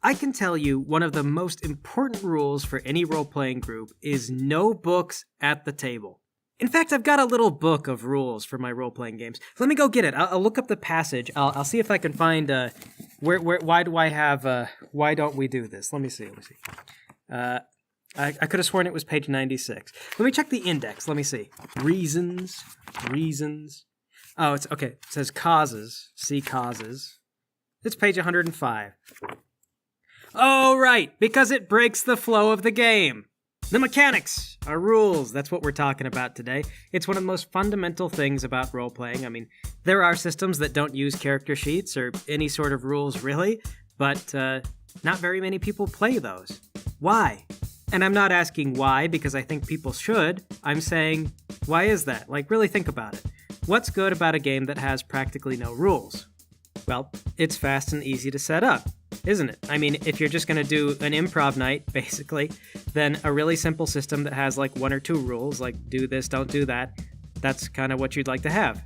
I can tell you one of the most important rules for any role-playing group is no books at the table. In fact, I've got a little book of rules for my role-playing games. Let me go get it. I'll look up the passage. I'll see if I can find why don't we do this? Let me see. I could have sworn it was page 96. Let me check the index. Let me see. Reasons. Oh, it's okay. It says causes. See causes. It's page 105. Oh, right, because it breaks the flow of the game. The mechanics, our rules, that's what we're talking about today. It's one of the most fundamental things about role-playing. I mean, there are systems that don't use character sheets or any sort of rules, really, but not very many people play those. Why? And I'm not asking why, because I think people should. I'm saying, why is that? Like, really think about it. What's good about a game that has practically no rules? Well, it's fast and easy to set up, isn't it? I mean, if you're just going to do an improv night, basically, then a really simple system that has like 1 or 2 rules, like do this, don't do that, that's kind of what you'd like to have.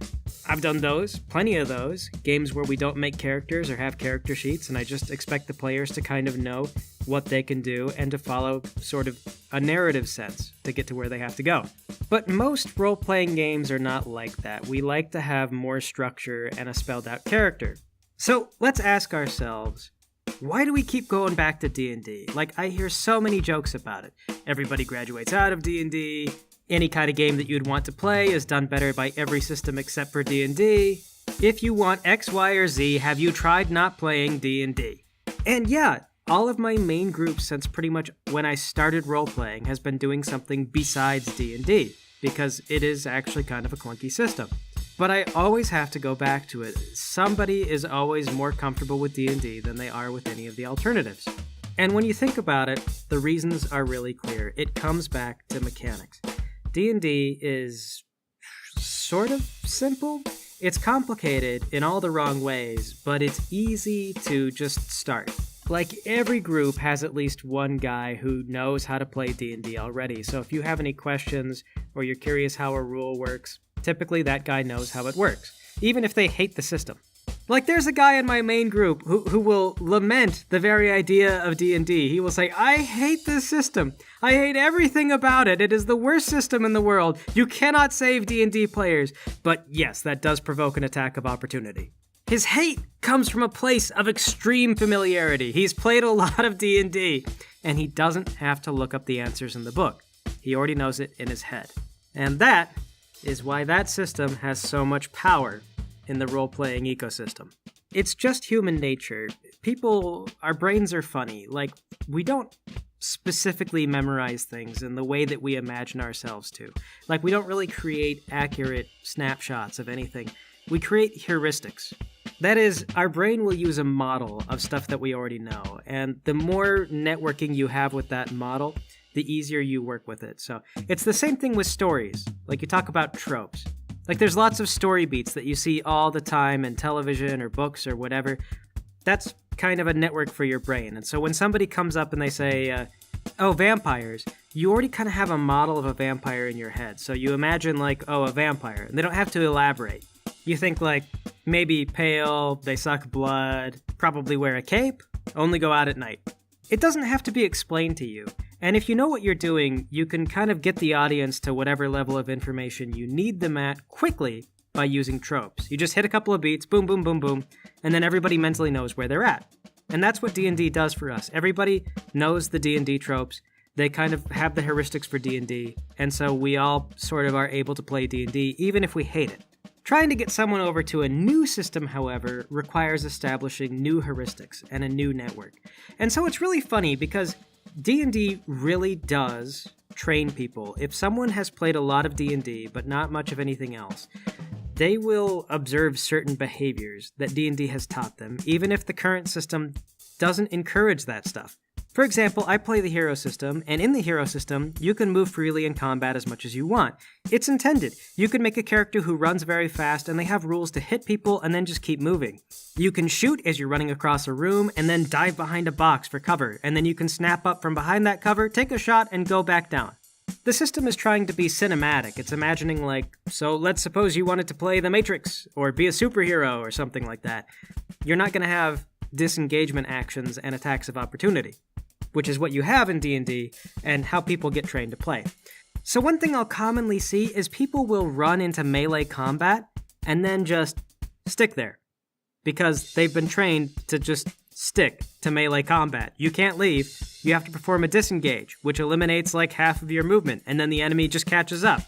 I've done those, plenty of those, games where we don't make characters or have character sheets, and I just expect the players to kind of know what they can do and to follow sort of a narrative sense to get to where they have to go. But most role-playing games are not like that. We like to have more structure and a spelled-out character. So let's ask ourselves, why do we keep going back to D&D? Like, I hear so many jokes about it. Everybody graduates out of D&D. Any kind of game that you'd want to play is done better by every system except for D&D. If you want X, Y, or Z, have you tried not playing D&D? And yeah, all of my main groups since pretty much when I started role-playing has been doing something besides D&D, because it is actually kind of a clunky system. But I always have to go back to it. Somebody is always more comfortable with D&D than they are with any of the alternatives. And when you think about it, the reasons are really clear. It comes back to mechanics. D&D is sort of simple. It's complicated in all the wrong ways, but it's easy to just start. Like, every group has at least one guy who knows how to play D&D already, so if you have any questions or you're curious how a rule works, typically that guy knows how it works, even if they hate the system. Like, there's a guy in my main group who will lament the very idea of D&D. He will say, I hate this system. I hate everything about it. It is the worst system in the world. You cannot save D&D players. But yes, that does provoke an attack of opportunity. His hate comes from a place of extreme familiarity. He's played a lot of D&D, and he doesn't have to look up the answers in the book. He already knows it in his head. And that is why that system has so much power in the role-playing ecosystem. It's just human nature. Our brains are funny. Like, we don't specifically memorize things in the way that we imagine ourselves to. Like, we don't really create accurate snapshots of anything. We create heuristics. That is, our brain will use a model of stuff that we already know, and the more networking you have with that model, the easier you work with it. So it's the same thing with stories. Like, you talk about tropes. Like, there's lots of story beats that you see all the time in television or books or whatever. That's kind of a network for your brain. And so when somebody comes up and they say, oh, vampires, you already kind of have a model of a vampire in your head. So you imagine, like, oh, a vampire. And they don't have to elaborate. You think, like, maybe pale, they suck blood, probably wear a cape, only go out at night. It doesn't have to be explained to you. And if you know what you're doing, you can kind of get the audience to whatever level of information you need them at quickly by using tropes. You just hit a couple of beats, boom, boom, boom, boom, and then everybody mentally knows where they're at. And that's what D&D does for us. Everybody knows the D&D tropes. They kind of have the heuristics for D&D, and so we all sort of are able to play D&D even if we hate it. Trying to get someone over to a new system, however, requires establishing new heuristics and a new network. And so it's really funny because D&D really does train people. If someone has played a lot of D&D but not much of anything else, they will observe certain behaviors that D&D has taught them, even if the current system doesn't encourage that stuff. For example, I play the hero system, and in the hero system, you can move freely in combat as much as you want. It's intended. You can make a character who runs very fast, and they have rules to hit people and then just keep moving. You can shoot as you're running across a room, and then dive behind a box for cover, and then you can snap up from behind that cover, take a shot, and go back down. The system is trying to be cinematic. It's imagining, like, so let's suppose you wanted to play The Matrix, or be a superhero, or something like that. You're not going to have disengagement actions and attacks of opportunity, which is what you have in D&D and how people get trained to play. So one thing I'll commonly see is people will run into melee combat and then just stick there because they've been trained to just stick to melee combat. You can't leave. You have to perform a disengage, which eliminates like half of your movement, and then the enemy just catches up.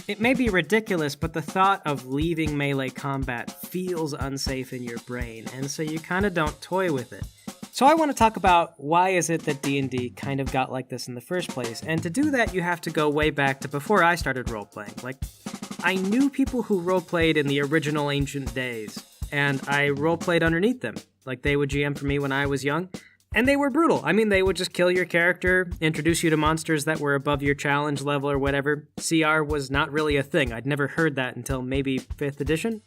It may be ridiculous, but the thought of leaving melee combat feels unsafe in your brain, and so you kind of don't toy with it. So I want to talk about why is it that D&D kind of got like this in the first place, and to do that you have to go way back to before I started role-playing. Like, I knew people who role-played in the original ancient days, and I role-played underneath them. Like, they would GM for me when I was young, and they were brutal. I mean, they would just kill your character, introduce you to monsters that were above your challenge level or whatever. CR was not really a thing. I'd never heard that until maybe 5th edition.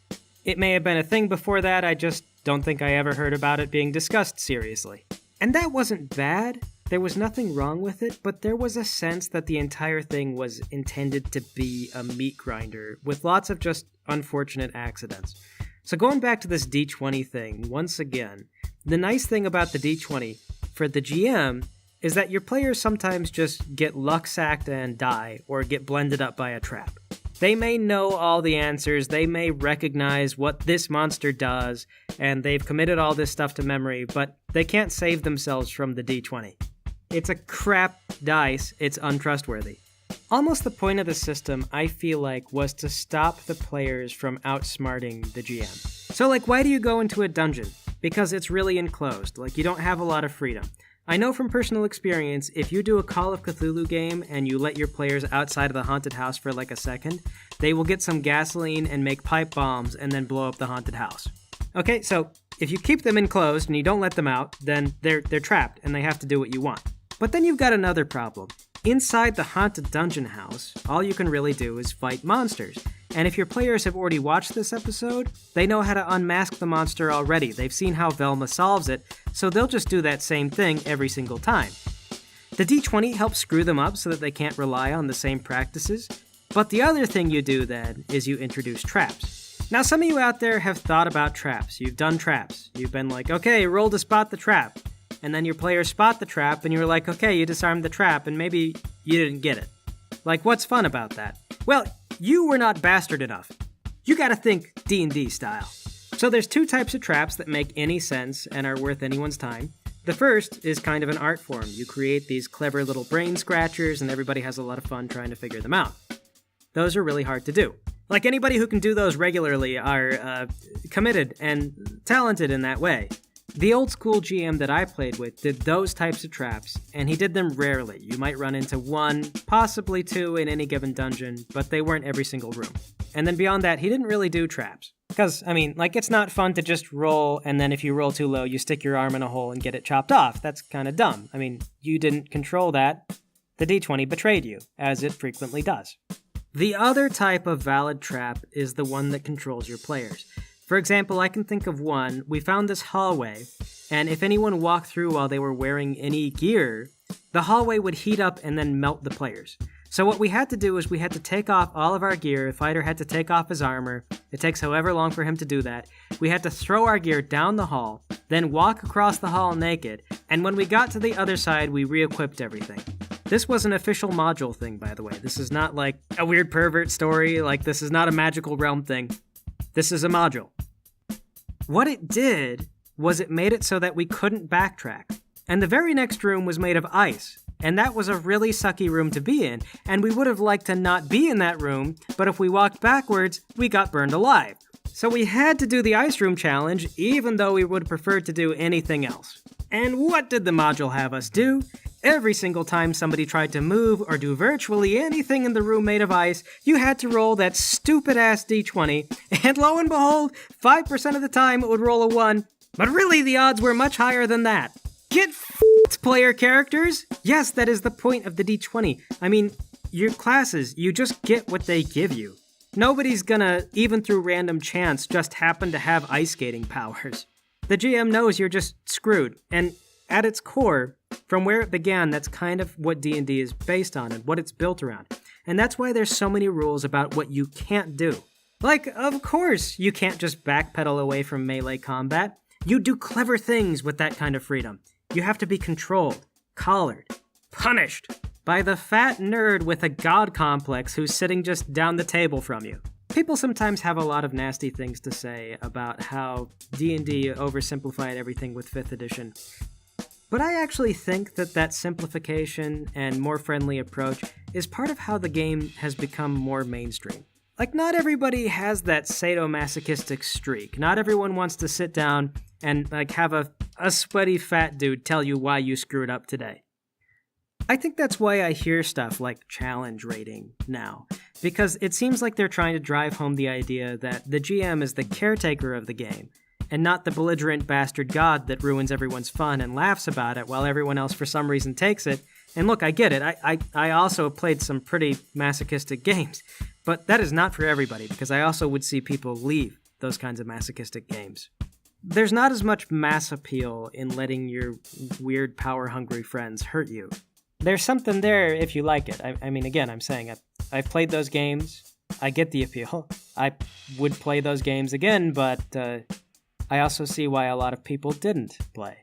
It may have been a thing before that, I just don't think I ever heard about it being discussed seriously. And that wasn't bad. There was nothing wrong with it, but there was a sense that the entire thing was intended to be a meat grinder with lots of just unfortunate accidents. So going back to this D20 thing, once again, the nice thing about the D20 for the GM is that your players sometimes just get luck-sacked and die, or get blended up by a trap. They may know all the answers, they may recognize what this monster does, and they've committed all this stuff to memory, but they can't save themselves from the D20. It's a crap dice, it's untrustworthy. Almost the point of the system, I feel like, was to stop the players from outsmarting the GM. So, like, why do you go into a dungeon? Because it's really enclosed, like, you don't have a lot of freedom. I know from personal experience, if you do a Call of Cthulhu game and you let your players outside of the haunted house for like a second, they will get some gasoline and make pipe bombs and then blow up the haunted house. Okay, so if you keep them enclosed and you don't let them out, then they're trapped and they have to do what you want. But then you've got another problem. Inside the haunted dungeon house, all you can really do is fight monsters. And if your players have already watched this episode, they know how to unmask the monster already. They've seen how Velma solves it, so they'll just do that same thing every single time. The D20 helps screw them up so that they can't rely on the same practices. But the other thing you do then is you introduce traps. Now some of you out there have thought about traps. You've done traps. You've been like, okay, roll to spot the trap. And then your players spot the trap and you're like, okay, you disarmed the trap and maybe you didn't get it. Like, what's fun about that? Well, you were not bastard enough. You gotta think D&D style. So there's two types of traps that make any sense and are worth anyone's time. The first is kind of an art form. You create these clever little brain scratchers and everybody has a lot of fun trying to figure them out. Those are really hard to do. Like, anybody who can do those regularly are committed and talented in that way. The old school GM that I played with did those types of traps, and he did them rarely. You might run into one, possibly two in any given dungeon, but they weren't every single room. And then beyond that, he didn't really do traps. Because, I mean, like, it's not fun to just roll, and then if you roll too low, you stick your arm in a hole and get it chopped off. That's kind of dumb. I mean, you didn't control that. The D20 betrayed you, as it frequently does. The other type of valid trap is the one that controls your players. For example, I can think of one. We found this hallway, and if anyone walked through while they were wearing any gear, the hallway would heat up and then melt the players. So what we had to do is we had to take off all of our gear. The fighter had to take off his armor. It takes however long for him to do that. We had to throw our gear down the hall, then walk across the hall naked, and when we got to the other side, we re-equipped everything. This was an official module thing, by the way. This is not like a weird pervert story. Like, this is not a magical realm thing. This is a module. What it did was it made it so that we couldn't backtrack. And the very next room was made of ice. And that was a really sucky room to be in. And we would have liked to not be in that room, but if we walked backwards, we got burned alive. So we had to do the ice room challenge, even though we would have preferred to do anything else. And what did the module have us do? Every single time somebody tried to move or do virtually anything in the room made of ice, you had to roll that stupid-ass D20, and lo and behold, 5% of the time it would roll a 1, but really the odds were much higher than that. Get f***ed, player characters! Yes, that is the point of the D20. I mean, your classes, you just get what they give you. Nobody's gonna, even through random chance, just happen to have ice skating powers. The GM knows you're just screwed, and at its core, from where it began, that's kind of what D&D is based on and what it's built around. And that's why there's so many rules about what you can't do. Like, of course, you can't just backpedal away from melee combat. You do clever things with that kind of freedom. You have to be controlled, collared, punished by the fat nerd with a god complex who's sitting just down the table from you. People sometimes have a lot of nasty things to say about how D&D oversimplified everything with 5th edition. But I actually think that simplification and more friendly approach is part of how the game has become more mainstream. Like, not everybody has that sadomasochistic streak. Not everyone wants to sit down and have a sweaty fat dude tell you why you screwed up today. I think that's why I hear stuff like challenge rating now, because it seems like they're trying to drive home the idea that the GM is the caretaker of the game, and not the belligerent bastard god that ruins everyone's fun and laughs about it while everyone else for some reason takes it. And look, I get it, I also played some pretty masochistic games, but that is not for everybody, because I also would see people leave those kinds of masochistic games. There's not as much mass appeal in letting your weird power-hungry friends hurt you. There's something there if you like it. I mean, again, I'm saying I've played those games. I get the appeal. I would play those games again, but I also see why a lot of people didn't play.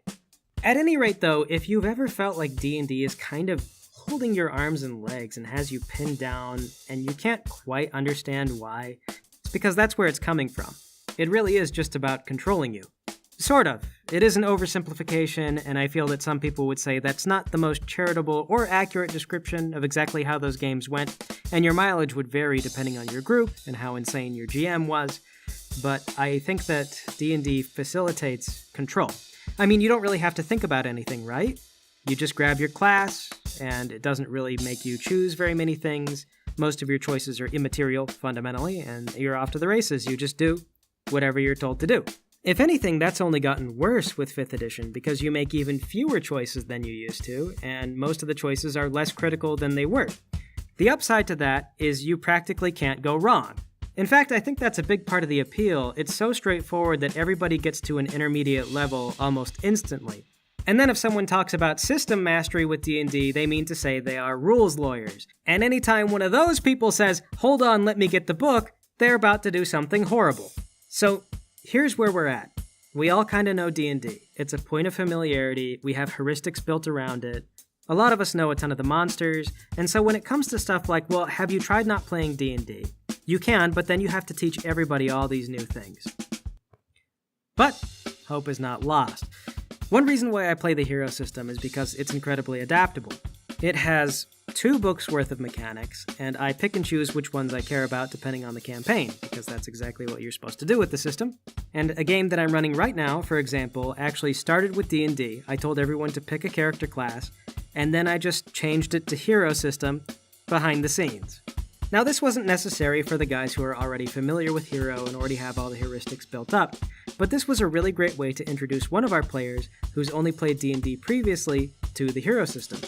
At any rate, though, if you've ever felt like D&D is kind of holding your arms and legs and has you pinned down and you can't quite understand why, it's because that's where it's coming from. It really is just about controlling you. Sort of. It is an oversimplification, and I feel that some people would say that's not the most charitable or accurate description of exactly how those games went, and your mileage would vary depending on your group and how insane your GM was, but I think that D&D facilitates control. I mean, you don't really have to think about anything, right? You just grab your class, and it doesn't really make you choose very many things. Most of your choices are immaterial, fundamentally, and you're off to the races. You just do whatever you're told to do. If anything, that's only gotten worse with 5th edition because you make even fewer choices than you used to, and most of the choices are less critical than they were. The upside to that is you practically can't go wrong. In fact, I think that's a big part of the appeal. It's so straightforward that everybody gets to an intermediate level almost instantly. And then if someone talks about system mastery with D&D, they mean to say they are rules lawyers. And anytime one of those people says, "Hold on, let me get the book," they're about to do something horrible. So here's where we're at. We all kind of know D&D. It's a point of familiarity. We have heuristics built around it. A lot of us know a ton of the monsters. And so when it comes to stuff like, well, have you tried not playing D&D? You can, but then you have to teach everybody all these new things. But hope is not lost. One reason why I play the hero system is because it's incredibly adaptable. It has 2 books worth of mechanics, and I pick and choose which ones I care about depending on the campaign, because that's exactly what you're supposed to do with the system. And a game that I'm running right now, for example, actually started with D&D. I told everyone to pick a character class, and then I just changed it to hero system behind the scenes. Now, this wasn't necessary for the guys who are already familiar with hero and already have all the heuristics built up, but this was a really great way to introduce one of our players who's only played D&D previously to the hero system.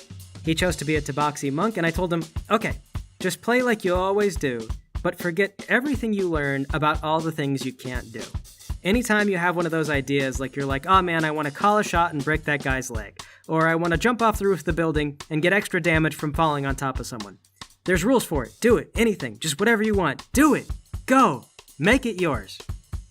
He chose to be a Tabaxi monk, and I told him, okay, just play like you always do, but forget everything you learn about all the things you can't do. Anytime you have one of those ideas, like you're like, oh man, I want to call a shot and break that guy's leg, or I want to jump off the roof of the building and get extra damage from falling on top of someone. There's rules for it. Do it. Anything. Just whatever you want. Do it. Go. Make it yours.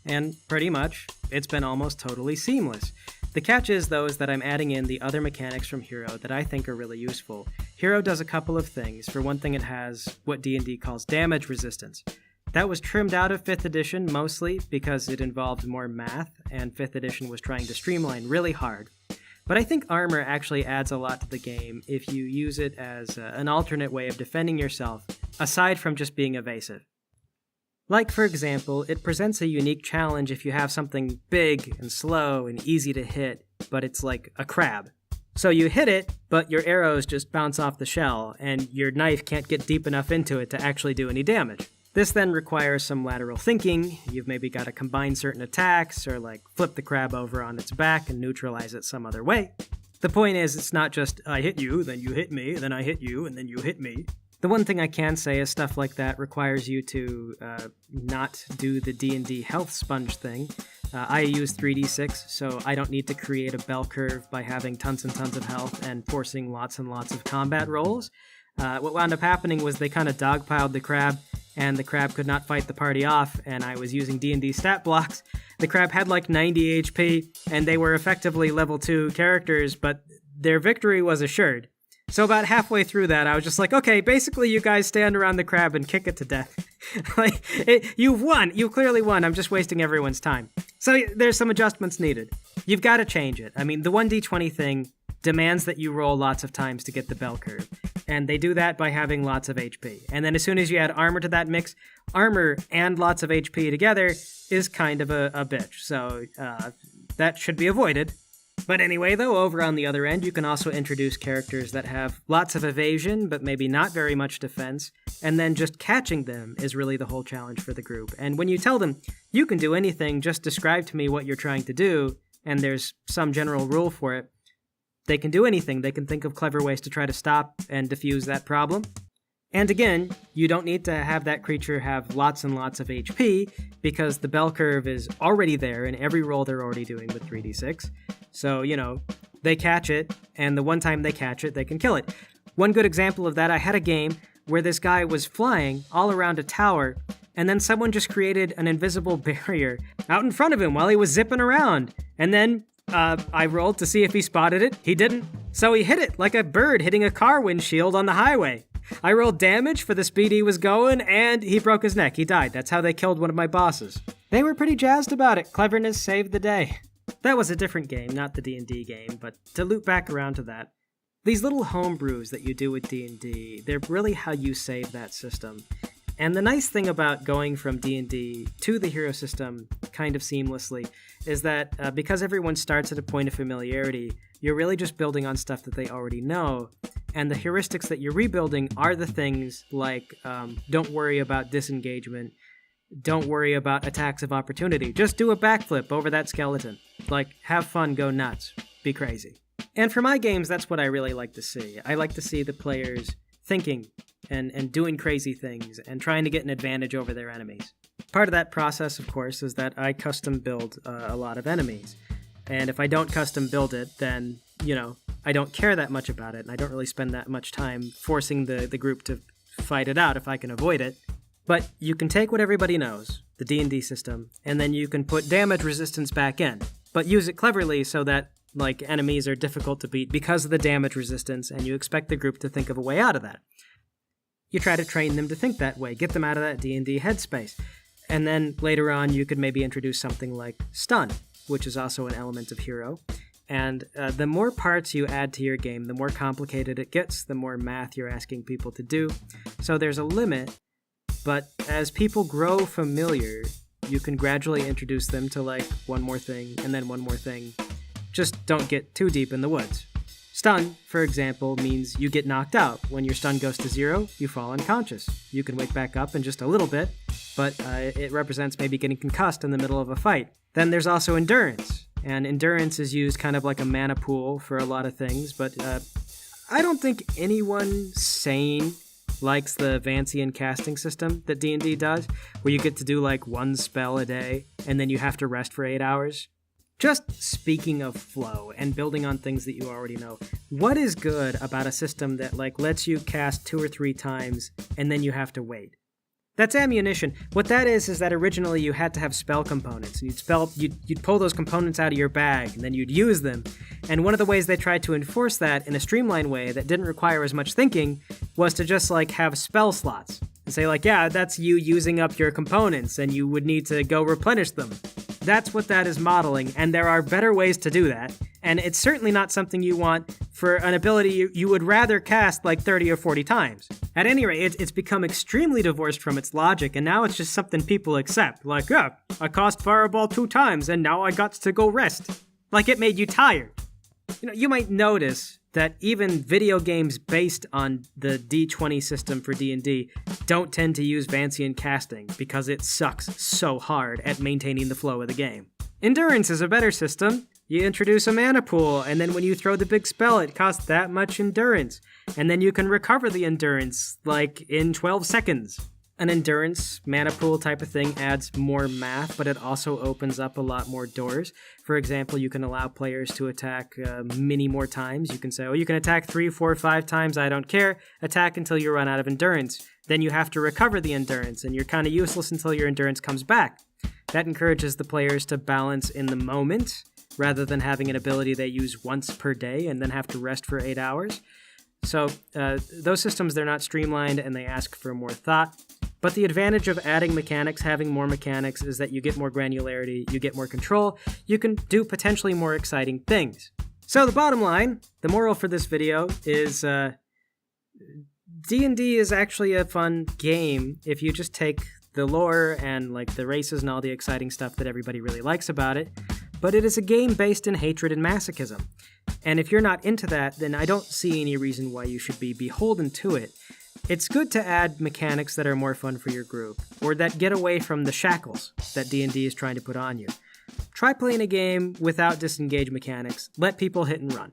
And pretty much, it's been almost totally seamless. The catch is, though, is that I'm adding in the other mechanics from Hero that I think are really useful. Hero does a couple of things. For one thing, it has what D&D calls damage resistance. That was trimmed out of 5th edition mostly because it involved more math, and 5th edition was trying to streamline really hard. But I think armor actually adds a lot to the game if you use it as an alternate way of defending yourself, aside from just being evasive. Like, for example, it presents a unique challenge if you have something big and slow and easy to hit, but it's like a crab. So you hit it, but your arrows just bounce off the shell, and your knife can't get deep enough into it to actually do any damage. This then requires some lateral thinking. You've maybe got to combine certain attacks, or like flip the crab over on its back and neutralize it some other way. The point is, it's not just, I hit you, then you hit me, then I hit you, and then you hit me. The one thing I can say is stuff like that requires you to not do the D&D health sponge thing. I use 3d6, so I don't need to create a bell curve by having tons and tons of health and forcing lots and lots of combat rolls. What wound up happening was they kind of dogpiled the crab, and the crab could not fight the party off, and I was using D&D stat blocks. The crab had like 90 HP, and they were effectively level 2 characters, but their victory was assured. So about halfway through that, I was just like, okay, basically you guys stand around the crab and kick it to death. You've won. You clearly won. I'm just wasting everyone's time. So there's some adjustments needed. You've got to change it. I mean, the 1d20 thing demands that you roll lots of times to get the bell curve. And they do that by having lots of HP. And then as soon as you add armor to that mix, armor and lots of HP together is kind of a bitch. So that should be avoided. But anyway, though, over on the other end, you can also introduce characters that have lots of evasion, but maybe not very much defense, and then just catching them is really the whole challenge for the group. And when you tell them, you can do anything, just describe to me what you're trying to do, and there's some general rule for it, they can do anything. They can think of clever ways to try to stop and defuse that problem. And again, you don't need to have that creature have lots and lots of HP, because the bell curve is already there in every roll they're already doing with 3d6. So, they catch it, and the one time they catch it, they can kill it. One good example of that, I had a game where this guy was flying all around a tower, and then someone just created an invisible barrier out in front of him while he was zipping around. And then I rolled to see if he spotted it. He didn't. So he hit it like a bird hitting a car windshield on the highway. I rolled damage for the speed he was going, and he broke his neck. He died. That's how they killed one of my bosses. They were pretty jazzed about it. Cleverness saved the day. That was a different game, not the D&D game, but to loop back around to that, these little homebrews that you do with D&D, they're really how you save that system. And the nice thing about going from D&D to the hero system kind of seamlessly is that because everyone starts at a point of familiarity, you're really just building on stuff that they already know. And the heuristics that you're rebuilding are the things like don't worry about disengagement, don't worry about attacks of opportunity. Just do a backflip over that skeleton. Like, have fun, go nuts, be crazy. And for my games, that's what I really like to see. I like to see the players thinking and doing crazy things and trying to get an advantage over their enemies. Part of that process, of course, is that I custom build a lot of enemies. And if I don't custom build it, then, I don't care that much about it, and I don't really spend that much time forcing the group to fight it out if I can avoid it. But you can take what everybody knows, the D&D system, and then you can put damage resistance back in, but use it cleverly so that, enemies are difficult to beat because of the damage resistance, and you expect the group to think of a way out of that. You try to train them to think that way, get them out of that D&D headspace. And then later on, you could maybe introduce something like stun, which is also an element of hero. And the more parts you add to your game, the more complicated it gets, the more math you're asking people to do. So there's a limit, but as people grow familiar, you can gradually introduce them to one more thing and then one more thing. Just don't get too deep in the woods. Stun, for example, means you get knocked out. When your stun goes to 0, you fall unconscious. You can wake back up in just a little bit, but it represents maybe getting concussed in the middle of a fight. Then there's also endurance, and endurance is used kind of like a mana pool for a lot of things, but I don't think anyone sane likes the vancian casting system that D&D does, where you get to do one spell a day, and then you have to rest for 8 hours. Just speaking of flow and building on things that you already know, what is good about a system that lets you cast 2 or 3 times and then you have to wait? That's ammunition. What that is that originally you had to have spell components. You'd pull those components out of your bag and then you'd use them. And one of the ways they tried to enforce that in a streamlined way that didn't require as much thinking was to just have spell slots. And say yeah, that's you using up your components and you would need to go replenish them. That's what that is modeling, and there are better ways to do that. And it's certainly not something you want for an ability you would rather cast 30 or 40 times. At any rate, it's become extremely divorced from its logic, and now it's just something people accept. I cast Fireball 2 times, and now I got to go rest. It made you tired. You might notice that even video games based on the D20 system for D&D don't tend to use vancian casting because it sucks so hard at maintaining the flow of the game. Endurance is a better system. You introduce a mana pool, and then when you throw the big spell, it costs that much endurance. And then you can recover the endurance, in 12 seconds. An endurance mana pool type of thing adds more math, but it also opens up a lot more doors. For example, you can allow players to attack many more times. You can say, you can attack 3, 4, 5 times, I don't care. Attack until you run out of endurance. Then you have to recover the endurance, and you're kind of useless until your endurance comes back. That encourages the players to balance in the moment, rather than having an ability they use once per day and then have to rest for 8 hours. So those systems, they're not streamlined and they ask for more thought. But the advantage of adding mechanics, having more mechanics, is that you get more granularity, you get more control, you can do potentially more exciting things. So the bottom line, the moral for this video is D&D is actually a fun game if you just take the lore and like the races and all the exciting stuff that everybody really likes about it. But it is a game based in hatred and masochism. And if you're not into that, then I don't see any reason why you should be beholden to it. It's good to add mechanics that are more fun for your group, or that get away from the shackles that D&D is trying to put on you. Try playing a game without disengage mechanics. Let people hit and run.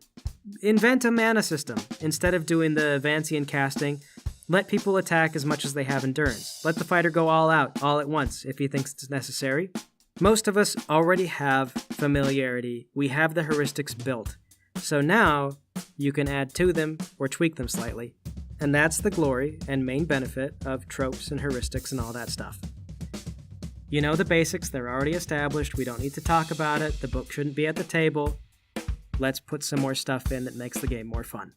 Invent a mana system. Instead of doing the vancian casting, let people attack as much as they have endurance. Let the fighter go all out, all at once, if he thinks it's necessary. Most of us already have familiarity. We have the heuristics built. So now, you can add to them or tweak them slightly. And that's the glory and main benefit of tropes and heuristics and all that stuff. You know the basics, they're already established, we don't need to talk about it, the book shouldn't be at the table. Let's put some more stuff in that makes the game more fun.